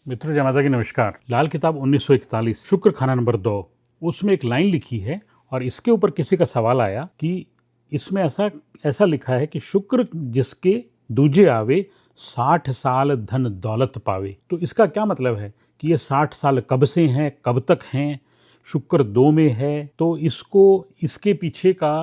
मित्रों जय माता की नमस्कार। लाल किताब 1941 शुक्र खाना नंबर 2, उसमें एक लाइन लिखी है और इसके ऊपर किसी का सवाल आया कि इसमें ऐसा लिखा है कि शुक्र जिसके दूजे आवे 60 साल धन दौलत पावे। तो इसका क्या मतलब है कि ये 60 साल कब से हैं, कब तक हैं, शुक्र 2 में है, तो इसके पीछे का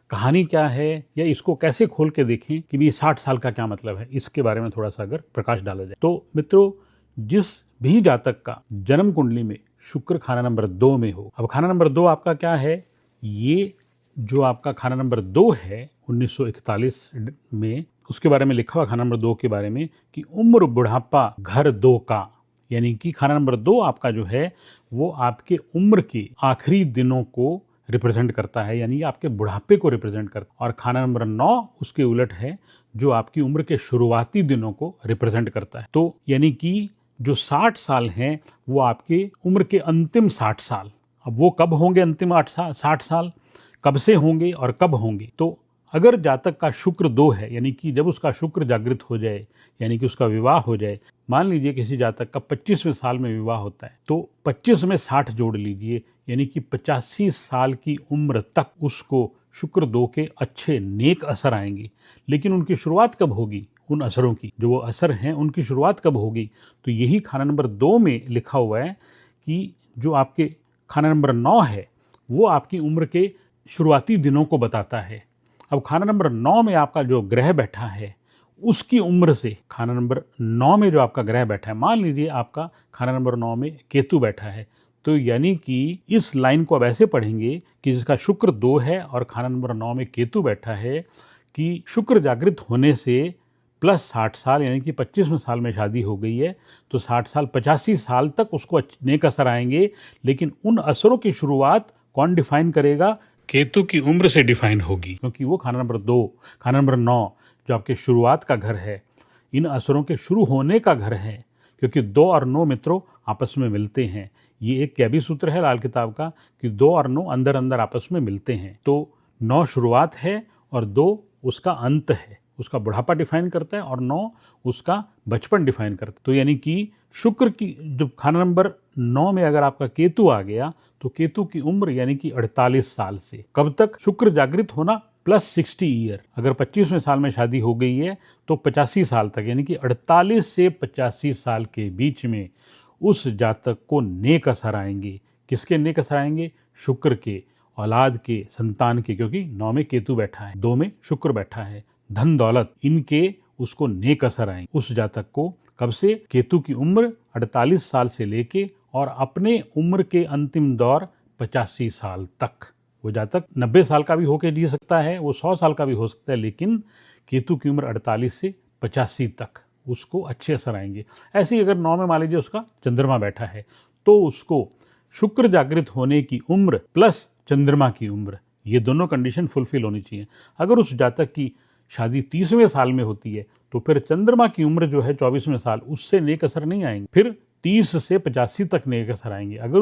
कहानी क्या है या इसको कैसे खोल के देखें कि भी 60 साल का क्या मतलब है, इसके बारे में थोड़ा सा अगर प्रकाश डाला जाए तो मित्रों, जिस भी जातक का जन्म कुंडली में शुक्र खाना नंबर 2 में हो, अब खाना नंबर 2 आपका क्या है, ये जो आपका खाना नंबर 2 है 1941 में, उसके बारे में लिखा हुआ खाना नंबर 2 के बारे में कि उम्र बुढ़ापा घर 2 का, यानी कि खाना नंबर 2 आपका जो है वो आपके उम्र के आखिरी दिनों को रिप्रेजेंट करता है, यानी आपके बुढ़ापे को रिप्रेजेंट करता है। और खाना नंबर 9 उसके उलट है जो आपकी उम्र के शुरुआती दिनों को रिप्रेजेंट करता है। तो यानी कि जो 60 साल हैं वो आपके उम्र के अंतिम 60 साल। अब वो कब होंगे अंतिम 60 साल, कब से होंगे और कब होंगे? तो अगर जातक का शुक्र 2 है, यानी कि जब उसका शुक्र जागृत हो जाए, यानी कि उसका विवाह हो जाए, मान लीजिए किसी जातक का 25वें साल में विवाह होता है, तो 25 में 60 जोड़ लीजिए, यानी कि 85 साल की उम्र तक उसको शुक्र 2 के अच्छे नेक असर आएंगे। लेकिन उनकी शुरुआत कब होगी, उन असरों की, जो वो असर हैं उनकी शुरुआत कब होगी? तो यही खाना नंबर 2 में लिखा हुआ है कि जो आपके खाना नंबर 9 है वो आपकी उम्र के शुरुआती दिनों को बताता है। अब खाना नंबर 9 में आपका जो ग्रह बैठा है उसकी उम्र से, खाना नंबर 9 में जो आपका ग्रह बैठा है, मान लीजिए आपका खाना नंबर 9 में केतु बैठा है, तो यानी कि इस लाइन को अब ऐसे पढ़ेंगे कि जिसका शुक्र 2 है और खाना नंबर 9 में केतु बैठा है कि शुक्र जागृत होने से प्लस 60 साल, यानी कि 25वें साल में शादी हो गई है तो 60 साल 85 साल तक उसको नेक असर आएंगे। लेकिन उन असरों की शुरुआत कौन डिफाइन करेगा? केतु की उम्र से डिफाइन होगी, क्योंकि वो खाना नंबर 2, खाना नंबर 9 जो आपके शुरुआत का घर है, इन असरों के शुरू होने का घर है, क्योंकि 2 और 9 मित्रों आपस में मिलते हैं। ये एक क्या भी सूत्र है लाल किताब का कि 2 और 9 अंदर अंदर आपस में मिलते हैं। तो 9 शुरुआत है और 2 उसका अंत है, उसका बुढ़ापा डिफाइन करता है और 9 उसका बचपन डिफाइन करता है। तो यानी कि शुक्र की जब खाना नंबर 9 में अगर आपका केतु आ गया तो केतु की उम्र यानी कि 48 साल से कब तक शुक्र जागृत होना प्लस 60 ईयर। अगर 25वें साल में शादी हो गई है तो 85 साल तक, यानी कि 48 से 85 साल के बीच में उस जातक को नेक असर आएंगे। किसके नेक असर आएंगे? शुक्र के, औलाद के, संतान के, क्योंकि 9 में केतु बैठा है, 2 में शुक्र बैठा है, धन दौलत, इनके उसको नेक असर आएंगे उस जातक को। कब से? केतु की उम्र 48 साल से लेके और अपने उम्र के अंतिम दौर 85 साल तक। वो जातक 90 साल का भी होके जी सकता है, वो 100 साल का भी हो सकता है, लेकिन केतु की उम्र 48 से 85 तक उसको अच्छे असर आएंगे। ऐसे ही अगर 9 में मान लीजिए उसका चंद्रमा बैठा है तो उसको शुक्र जागृत होने की उम्र प्लस चंद्रमा की उम्र, ये दोनों कंडीशन फुलफिल होनी चाहिए। अगर उस जातक की शादी 30वें साल में होती है तो फिर चंद्रमा की उम्र जो है 24वें साल, उससे नेक असर नहीं आएंगे, फिर 30 से 85 तक नेक असर आएंगे। अगर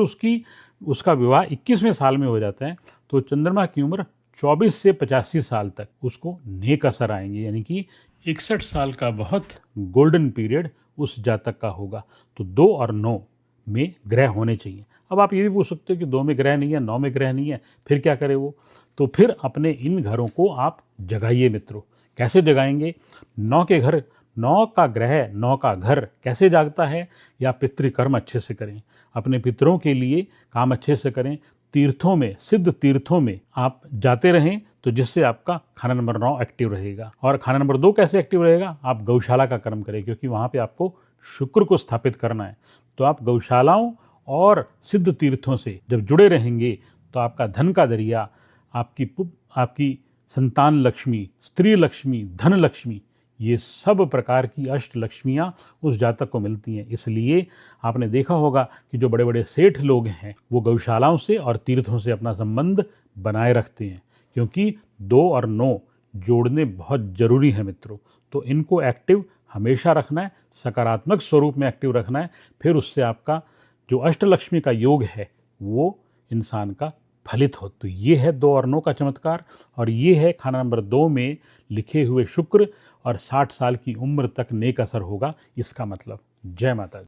उसका विवाह 21वें साल में हो जाता है तो चंद्रमा की उम्र 24 से 85 साल तक उसको नेक असर आएंगे, यानी कि 61 साल का बहुत गोल्डन पीरियड उस जातक का होगा। तो 2 और 9 में ग्रह होने चाहिए। अब आप ये भी पूछ सकते हो कि 2 में ग्रह नहीं है, 9 में ग्रह नहीं है, फिर क्या करे वो? तो फिर अपने इन घरों को आप जगाइए मित्रों। कैसे जगाएंगे? 9 के घर, 9 का ग्रह, 9 का घर कैसे जागता है? या पितृकर्म अच्छे से करें, अपने पितरों के लिए काम अच्छे से करें, तीर्थों में, सिद्ध तीर्थों में आप जाते रहें, तो जिससे आपका खाना नंबर 9 एक्टिव रहेगा। और खाना नंबर 2 कैसे एक्टिव रहेगा? आप गौशाला का कर्म करें, क्योंकि वहाँ पे आपको शुक्र को स्थापित करना है। तो आप गौशालाओं और सिद्ध तीर्थों से जब जुड़े रहेंगे तो आपका धन का दरिया, आपकी संतान लक्ष्मी, स्त्री लक्ष्मी, धन लक्ष्मी, ये सब प्रकार की अष्ट लक्ष्मियाँ उस जातक को मिलती हैं। इसलिए आपने देखा होगा कि जो बड़े बड़े सेठ लोग हैं वो गौशालाओं से और तीर्थों से अपना संबंध बनाए रखते हैं, क्योंकि 2 और 9 जोड़ने बहुत जरूरी है मित्रों। तो इनको एक्टिव हमेशा रखना है, सकारात्मक स्वरूप में एक्टिव रखना है, फिर उससे आपका जो अष्टलक्ष्मी का योग है वो इंसान का फलित हो। तो ये है 2 और 9 का चमत्कार, और ये है खाना नंबर 2 में लिखे हुए शुक्र और 60 साल की उम्र तक नेक असर होगा, इसका मतलब। जय माता दी।